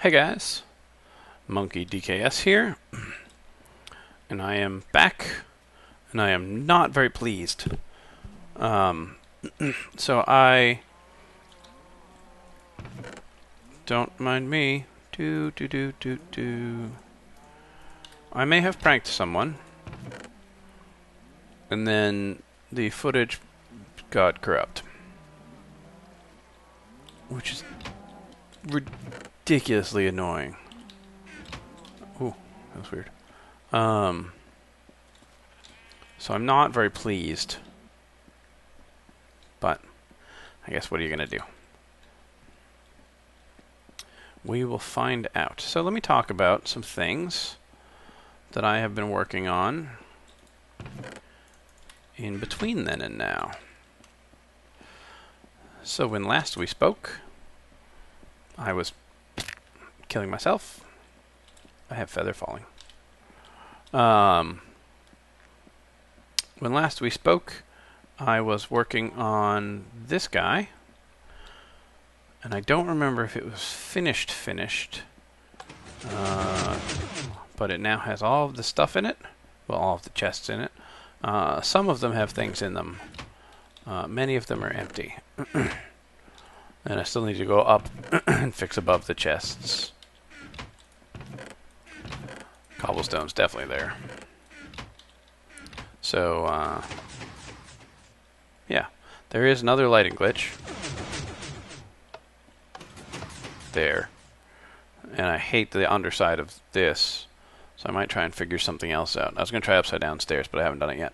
Hey guys, Monkey DKS here, and I am back, and I am not very pleased. So I don't mind me. I may have pranked someone, and then the footage got corrupt, which is ridiculously annoying. Ooh, that was weird. So I'm not very pleased, but I guess what are you going to do? We will find out. So let me talk about some things that I have been working on in between then and now. So when last we spoke, I was killing myself. I have feather falling. When last we spoke, I was working on this guy, and I don't remember if it was finished, but it now has all of the stuff in it. Well, all of the chests in it. Some of them have things in them. Many of them are empty. And I still need to go up and fix above the chests. Cobblestone's definitely there. So, yeah. There is another lighting glitch. There. And I hate the underside of this. So I might try and figure something else out. I was going to try upside down stairs, but I haven't done it yet.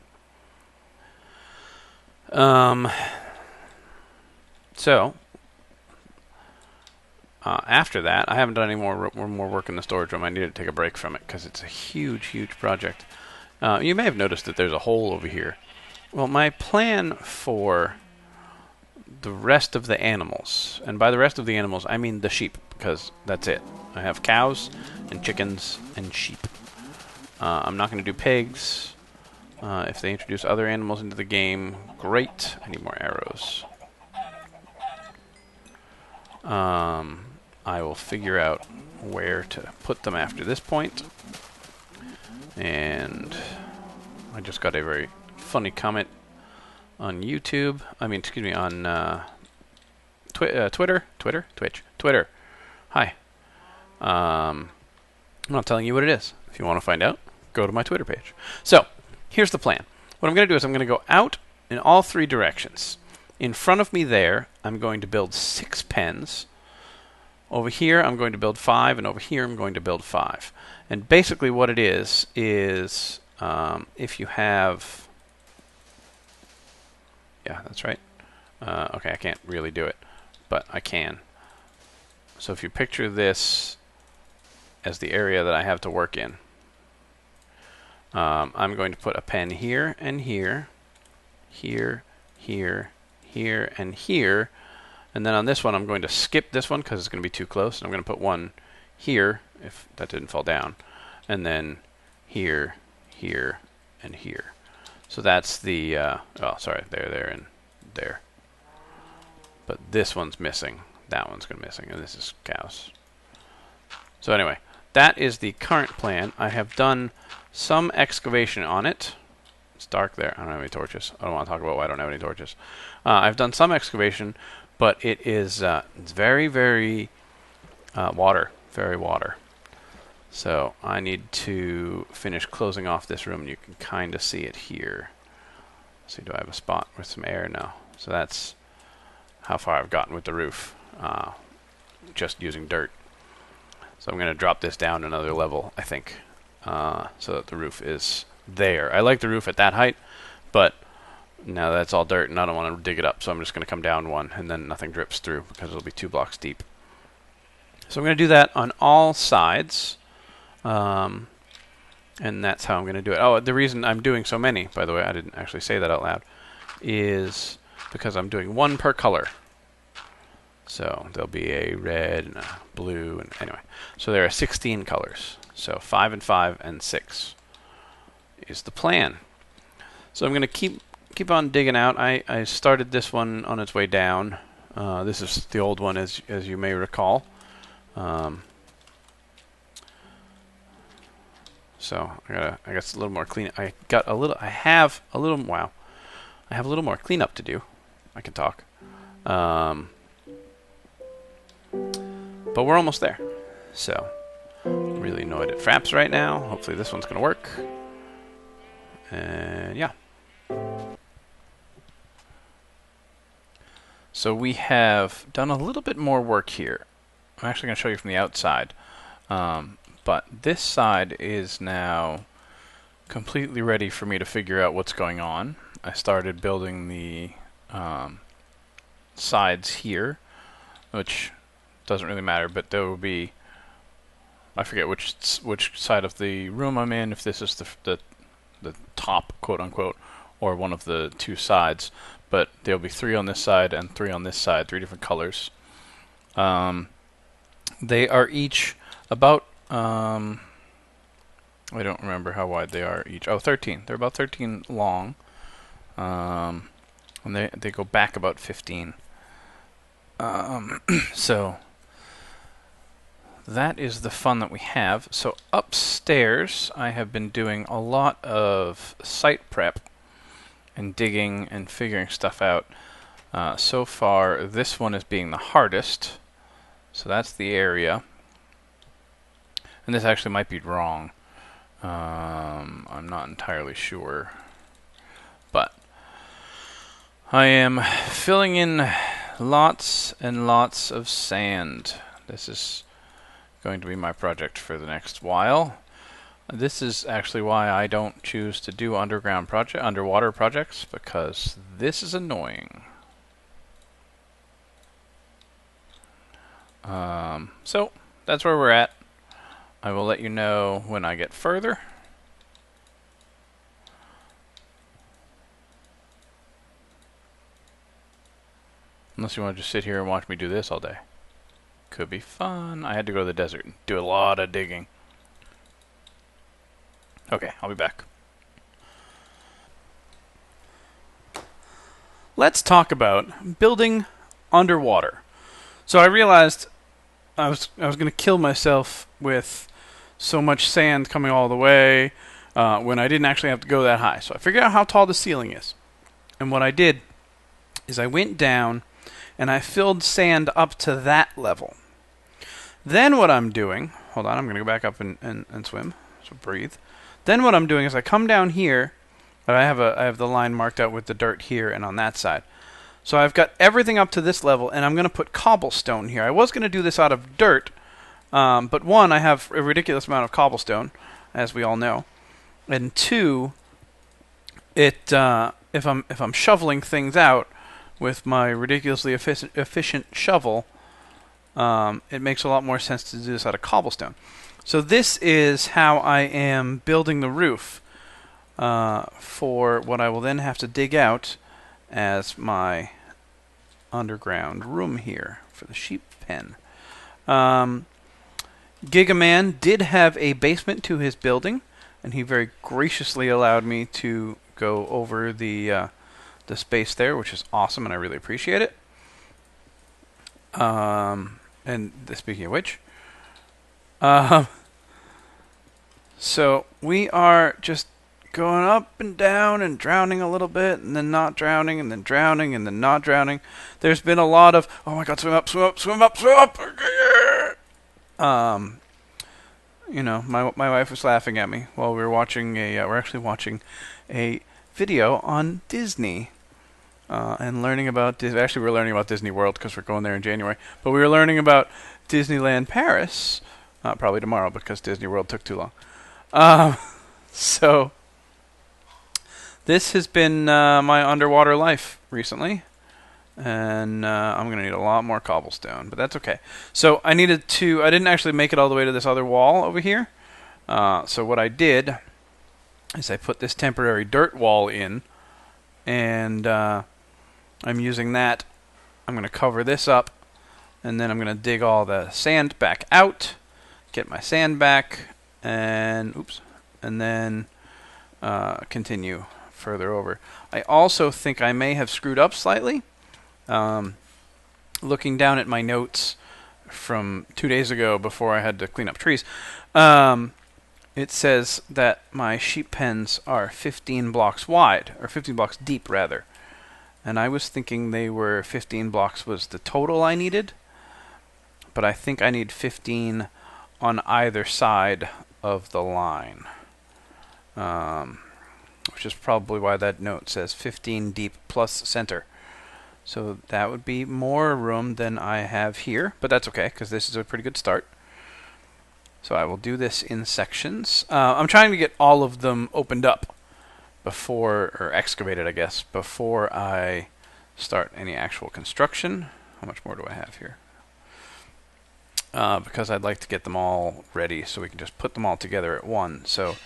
After that, I haven't done any more work in the storage room. I need to take a break from it because it's a huge, huge project. You may have noticed that there's a hole over here. Well, my plan for the rest of the animals, and by the rest of the animals, I mean the sheep, because that's it. I have cows and chickens and sheep. I'm not going to do pigs. If they introduce other animals into the game, great. I need more arrows. I will figure out where to put them after this point. And I just got a very funny comment on YouTube. I mean, excuse me, on Twitter. Hi. I'm not telling you what it is. If you want to find out, go to my Twitter page. So, here's the plan. What I'm going to do is I'm going to go out in all three directions. In front of me there, I'm going to build 6 pens. Over here, I'm going to build 5, and over here, I'm going to build 5. And basically what it is if you have... Yeah, that's right. Okay, I can't really do it, but I can. So if you picture this as the area that I have to work in, I'm going to put a pen here and here, here, here, here, and here. And then on this one, I'm going to skip this one because it's going to be too close. And I'm going to put one here, if that didn't fall down. And then here, here, and here. So that's the, oh, sorry, there, and there. But this one's missing. That one's going to be missing. And this is cows. So anyway, that is the current plan. I have done some excavation on it. It's dark there. I don't have any torches. I don't want to talk about why I don't have any torches. I've done some excavation, but it is it's very, very very water. So I need to finish closing off this room, and you can kind of see it here. Let's see, do I have a spot with some air? No. So that's how far I've gotten with the roof, just using dirt. So I'm going to drop this down another level, I think, so that the roof is there. I like the roof at that height, but now that's all dirt, and I don't want to dig it up, so I'm just going to come down one, and then nothing drips through, because it'll be 2 blocks deep. So I'm going to do that on all sides, and that's how I'm going to do it. Oh, the reason I'm doing so many, by the way, I didn't actually say that out loud, is because I'm doing 1 per color. So there'll be a red and a blue, and anyway. So there are 16 colors. So 5 and 5 and 6 is the plan. So I'm going to keep on digging out. I started this one on its way down. This is the old one, as you may recall. So I got a little more clean. I have a little more cleanup to do. I can talk. But we're almost there. So I'm really annoyed at Fraps right now. Hopefully this one's gonna work. And yeah. So we have done a little bit more work here. I'm actually going to show you from the outside. But this side is now completely ready for me to figure out what's going on. I started building the sides here, which doesn't really matter, but there will be, I forget which side of the room I'm in, if this is the top, quote unquote, or one of the two sides. But there'll be 3 on this side and 3 on this side, 3 different colors. They are each about, I don't remember how wide they are each. Oh, 13. They're about 13 long. And they go back about 15. So that is the fun that we have. So upstairs, I have been doing a lot of site prep and digging and figuring stuff out. So far, this one is being the hardest. So that's the area. And this actually might be wrong. I'm not entirely sure. But I am filling in lots and lots of sand. This is going to be my project for the next while. This is actually why I don't choose to do underwater projects, because this is annoying. So that's where we're at. I will let you know when I get further. Unless you want to just sit here and watch me do this all day. Could be fun. I had to go to the desert and do a lot of digging. Okay, I'll be back. Let's talk about building underwater. So I realized I was going to kill myself with so much sand coming all the way when I didn't actually have to go that high. So I figured out how tall the ceiling is. And what I did is I went down and I filled sand up to that level. Then what I'm doing, hold on, I'm going to go back up and swim. So breathe. Then what I'm doing is I come down here, but I have the line marked out with the dirt here and on that side. So I've got everything up to this level, and I'm going to put cobblestone here. I was going to do this out of dirt, but one, I have a ridiculous amount of cobblestone, as we all know, and two, if I'm shoveling things out with my ridiculously efficient shovel, it makes a lot more sense to do this out of cobblestone. So this is how I am building the roof for what I will then have to dig out as my underground room here for the sheep pen. Gigaman did have a basement to his building, and he very graciously allowed me to go over the space there, which is awesome, and I really appreciate it. And speaking of which, so we are just going up and down and drowning a little bit, and then not drowning, and then drowning, and then not drowning. There's been a lot of, oh my god, swim up, swim up, swim up, swim up. You know, my wife was laughing at me while we were watching we're actually watching a video on Disney. And learning about actually we're learning about Disney World because we're going there in January. But we were learning about Disneyland Paris, probably tomorrow because Disney World took too long. So this has been my underwater life recently, and I'm gonna need a lot more cobblestone, but that's okay. So I didn't actually make it all the way to this other wall over here. So what I did is I put this temporary dirt wall in, and I'm using that. I'm going to cover this up, and then I'm going to dig all the sand back out, get my sand back, and then continue further over. I also think I may have screwed up slightly. Looking down at my notes from 2 days ago before I had to clean up trees, it says that my sheep pens are 15 blocks wide, or 15 blocks deep rather. And I was thinking they were 15 blocks was the total I needed, but I think I need 15 on either side of the line. Which is probably why that note says 15 deep plus center. So that would be more room than I have here, but that's okay, because this is a pretty good start. So I will do this in sections. I'm trying to get all of them opened up before, or excavated, I guess, before I start any actual construction. How much more do I have here? Because I'd like to get them all ready so we can just put them all together at once. So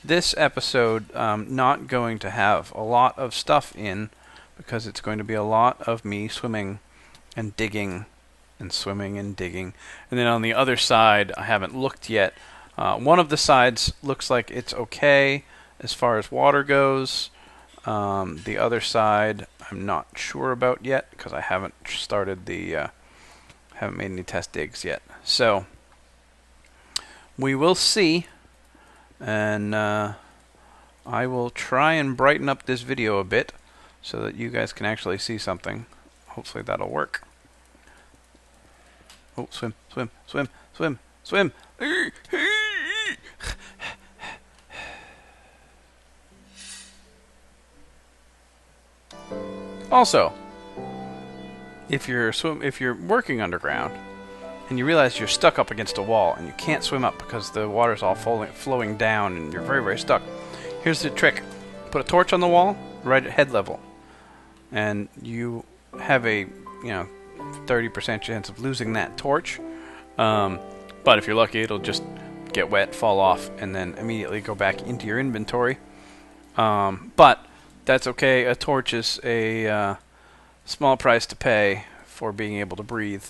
this episode, not going to have a lot of stuff in, because it's going to be a lot of me swimming and digging and swimming and digging. And then on the other side, I haven't looked yet. One of the sides looks like it's okay as far as water goes. The other side, I'm not sure about yet, because I haven't started the, haven't made any test digs yet. So we will see, and I will try and brighten up this video a bit so that you guys can actually see something. Hopefully that'll work. Oh, swim, swim, swim, swim, swim. Also, if you're working underground and you realize you're stuck up against a wall and you can't swim up because the water's all flowing down and you're very, very stuck, here's the trick. Put a torch on the wall right at head level, and you have a 30% chance of losing that torch. But if you're lucky, it'll just get wet, fall off, and then immediately go back into your inventory. But that's okay. A torch is a small price to pay for being able to breathe.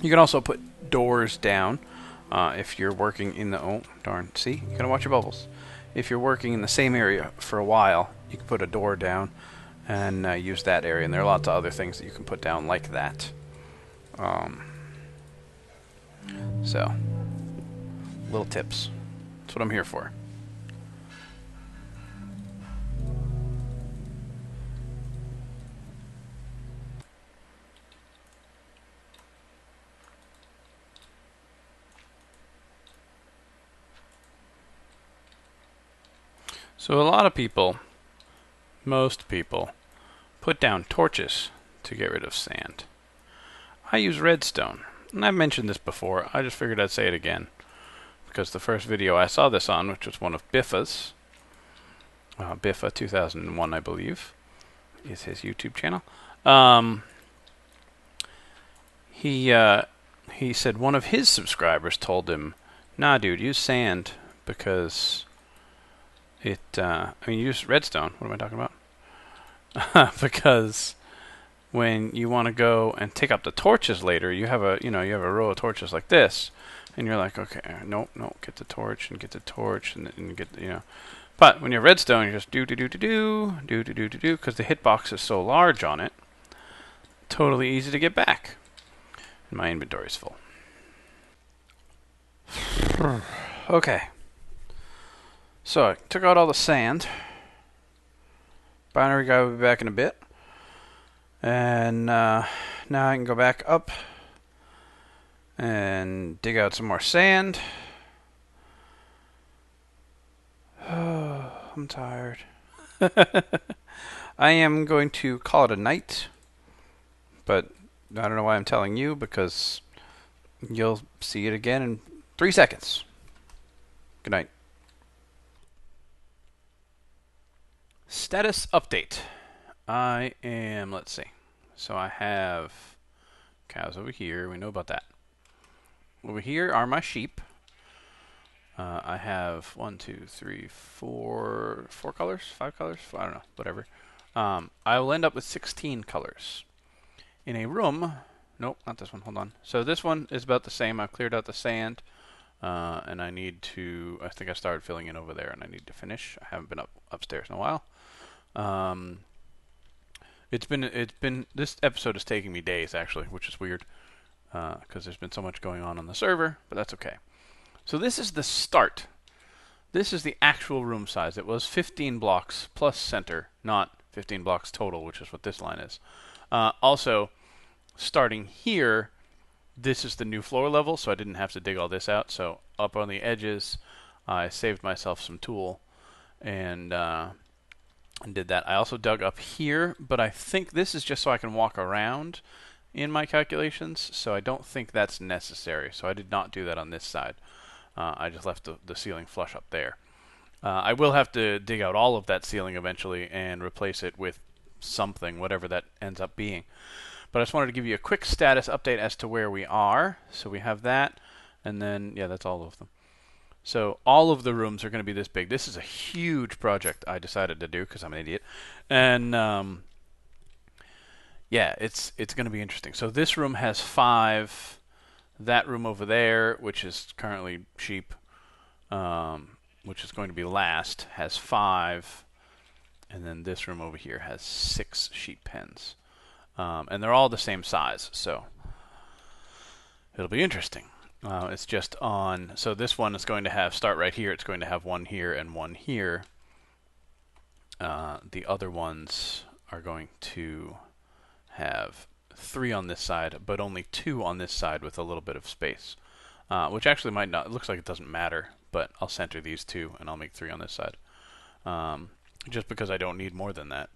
You can also put doors down if you're working in the... Oh, darn. See? You gotta watch your bubbles. If you're working in the same area for a while, you can put a door down and use that area. And there are lots of other things that you can put down like that. So, little tips. That's what I'm here for. So a lot of people, most people, put down torches to get rid of sand. I use redstone, and I've mentioned this before. I just figured I'd say it again, because the first video I saw this on, which was one of Biffa's, Biffa 2001, I believe, is his YouTube channel. He said one of his subscribers told him, "Nah, dude, use sand because use redstone. What am I talking about? Because when you want to go and take up the torches later, you have a row of torches like this, and you're like, okay, no, get the torch and get the torch and get But when you have redstone, you just do, because the hitbox is so large on it, totally easy to get back. And my inventory's full. Okay. So I took out all the sand. Binary guy will be back in a bit. And now I can go back up and dig out some more sand. Oh, I'm tired. I am going to call it a night, but I don't know why I'm telling you, because you'll see it again in 3 seconds. Good night. Status update. I am, let's see. So I have cows over here. We know about that. Over here are my sheep. I have 1, 2, 3, 4 colors? 5 colors? I don't know. Whatever. I will end up with 16 colors. In a room... Nope, not this one. Hold on. So this one is about the same. I've cleared out the sand. And I need to... I think I started filling in over there, and I need to finish. I haven't been upstairs in a while. It's been this episode is taking me days, actually, which is weird, because there's been so much going on the server, but that's okay. So this is the start this is the actual room size. It was 15 blocks plus center, not 15 blocks total, which is what this line is. Also, starting here, this is the new floor level, so I didn't have to dig all this out. So up on the edges, I saved myself some tool and did that. I also dug up here, but I think this is just so I can walk around in my calculations, so I don't think that's necessary. So I did not do that on this side. I just left the ceiling flush up there. I will have to dig out all of that ceiling eventually and replace it with something, whatever that ends up being. But I just wanted to give you a quick status update as to where we are. So we have that, and then, yeah, that's all of them. So all of the rooms are going to be this big. This is a huge project I decided to do because I'm an idiot. And yeah, it's going to be interesting. So this room has 5. That room over there, which is currently sheep, which is going to be last, has 5. And then this room over here has 6 sheep pens. And they're all the same size, so it'll be interesting. It's just on, so this one is going to have, start right here, it's going to have 1 here and 1 here. The other ones are going to have 3 on this side, but only 2 on this side with a little bit of space. Which actually might not, it looks like it doesn't matter, but I'll center these 2 and I'll make 3 on this side. Just because I don't need more than that.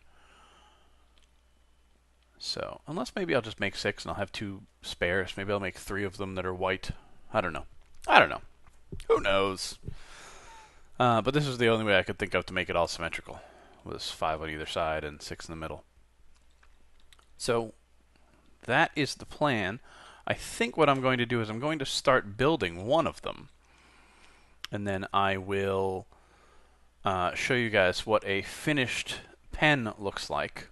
So, unless maybe I'll just make 6 and I'll have 2 spares. Maybe I'll make 3 of them that are white. I don't know. I don't know. Who knows? But this is the only way I could think of to make it all symmetrical. Was 5 on either side and 6 in the middle. So, that is the plan. I think what I'm going to do is I'm going to start building one of them. And then I will show you guys what a finished pen looks like.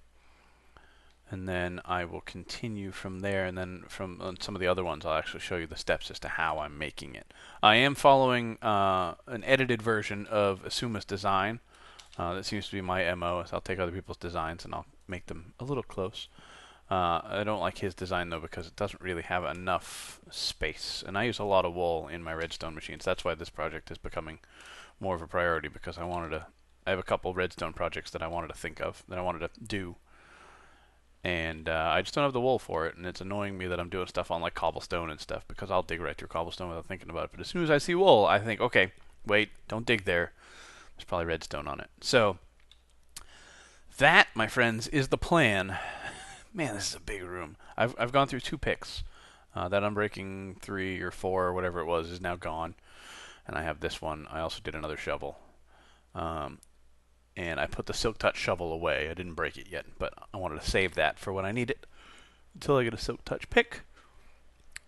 And then I will continue from there, and then from some of the other ones I'll actually show you the steps as to how I'm making it. I am following an edited version of Asuma's design. That seems to be my MO. Is I'll take other people's designs and I'll make them a little close. I don't like his design though because it doesn't really have enough space. And I use a lot of wool in my redstone machines. That's why this project is becoming more of a priority, because I have a couple redstone projects that I wanted to think of, that I wanted to do. And I just don't have the wool for it, and it's annoying me that I'm doing stuff on like cobblestone and stuff, because I'll dig right through cobblestone without thinking about it. But as soon as I see wool, I think, okay, wait, don't dig there. There's probably redstone on it. So that, my friends, is the plan. Man, this is a big room. I've gone through 2 picks. That Unbreaking 3 or 4 or whatever it was is now gone. And I have this one. I also did another shovel. And I put the Silk Touch shovel away. I didn't break it yet, but I wanted to save that for when I need it until I get a Silk Touch pick.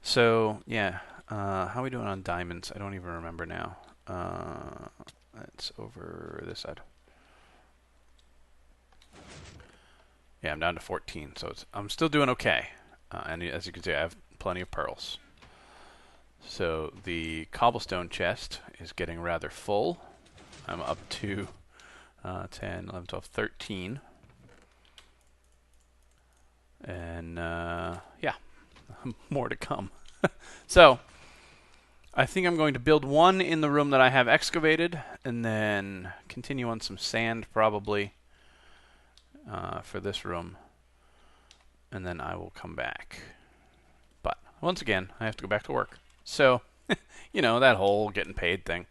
So, yeah. How are we doing on diamonds? I don't even remember now. It's over this side. Yeah, I'm down to 14, so I'm still doing okay. And as you can see, I have plenty of pearls. So the cobblestone chest is getting rather full. I'm up to 10, 11, 12, 13. And yeah, more to come. So I think I'm going to build one in the room that I have excavated, and then continue on some sand probably for this room. And then I will come back. But once again, I have to go back to work. So, you know, that whole getting paid thing.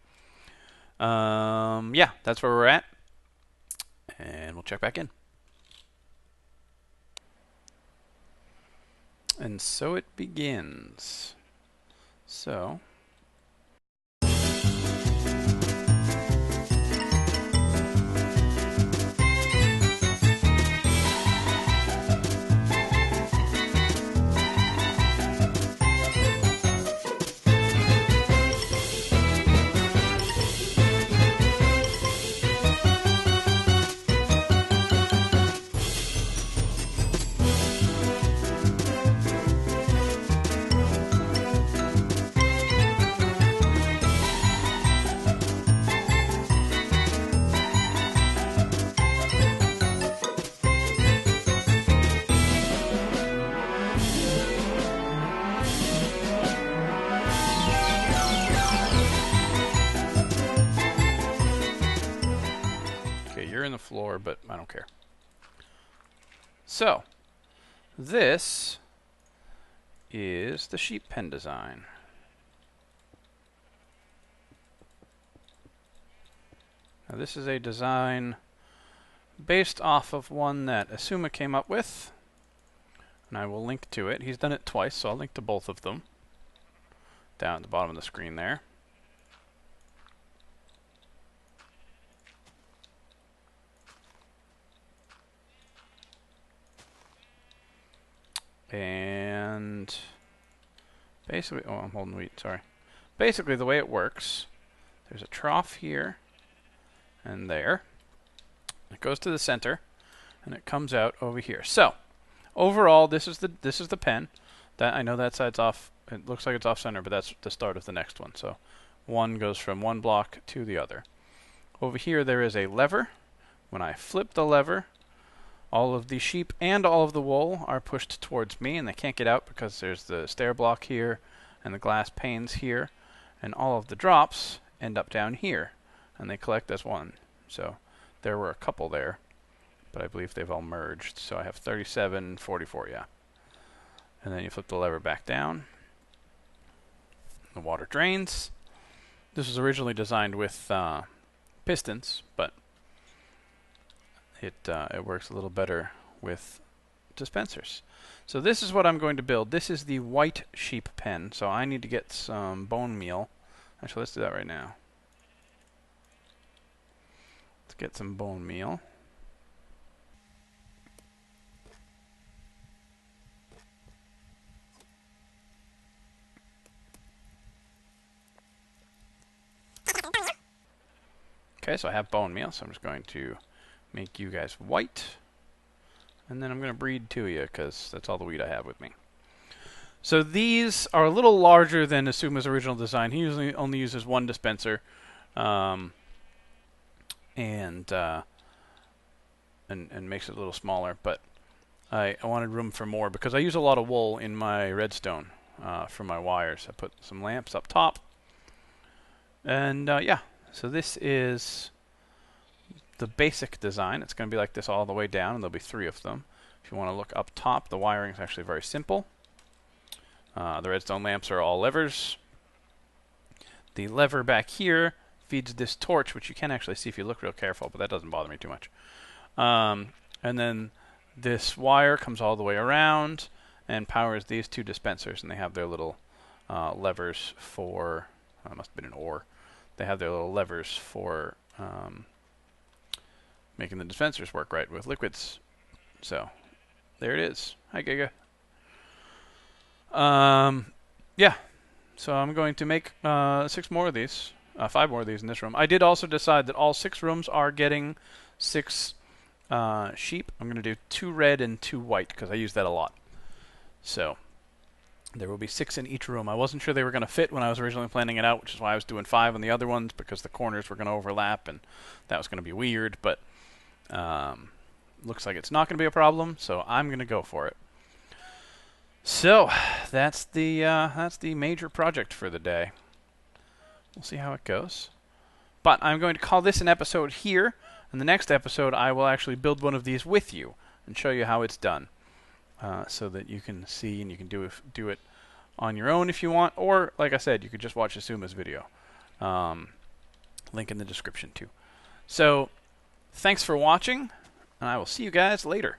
Yeah, that's where we're at. And we'll check back in. And so it begins. So... the floor, but I don't care. So, this is the sheep pen design. Now this is a design based off of one that Asuma came up with, and I will link to it. He's done it twice, so I'll link to both of them down at the bottom of the screen there. And basically, oh, I'm holding wheat, sorry. Basically, the way it works, there's a trough here and there. It goes to the center, and it comes out over here. So, overall, this is the pen. That I know that side's off. It looks like it's off center, but that's the start of the next one. So, one goes from one block to the other. Over here, there is a lever. When I flip the lever, all of the sheep and all of the wool are pushed towards me, and they can't get out because there's the stair block here and the glass panes here, and all of the drops end up down here, and they collect as one. So there were a couple there, but I believe they've all merged. So I have 37, 44, yeah. And then you flip the lever back down. The water drains. This was originally designed with pistons, but it works a little better with dispensers. So this is what I'm going to build. This is the white sheep pen. So I need to get some bone meal. Actually, let's do that right now. Let's get some bone meal. Okay, so I have bone meal, so I'm just going to make you guys white. And then I'm going to breed to you, because that's all the wheat I have with me. So these are a little larger than Asuma's original design. He usually only uses one dispenser. And makes it a little smaller, but I wanted room for more because I use a lot of wool in my redstone for my wires. I put some lamps up top, and yeah, so this is the basic design. It's going to be like this all the way down, and there'll be 3 of them. If you want to look up top, the wiring is actually very simple. The redstone lamps are all levers. The lever back here feeds this torch, which you can actually see if you look real careful, but that doesn't bother me too much. And then this wire comes all the way around and powers these 2 dispensers, and they have their little levers for, it must have been an ore. They have their little levers for making the dispensers work right with liquids. So, there it is. Hi, Giga. Yeah, so I'm going to make 6 more of these. 5 more of these in this room. I did also decide that all 6 rooms are getting 6 sheep. I'm going to do 2 red and 2 white because I use that a lot. So there will be 6 in each room. I wasn't sure they were going to fit when I was originally planning it out, which is why I was doing 5 on the other ones, because the corners were going to overlap and that was going to be weird. But looks like it's not going to be a problem, so I'm going to go for it. So that's the major project for the day. We'll see how it goes. But I'm going to call this an episode here. In the next episode, I will actually build one of these with you and show you how it's done, so that you can see and you can do it on your own if you want. Or, like I said, you could just watch Asuma's video. Link in the description too. So, thanks for watching, and I will see you guys later.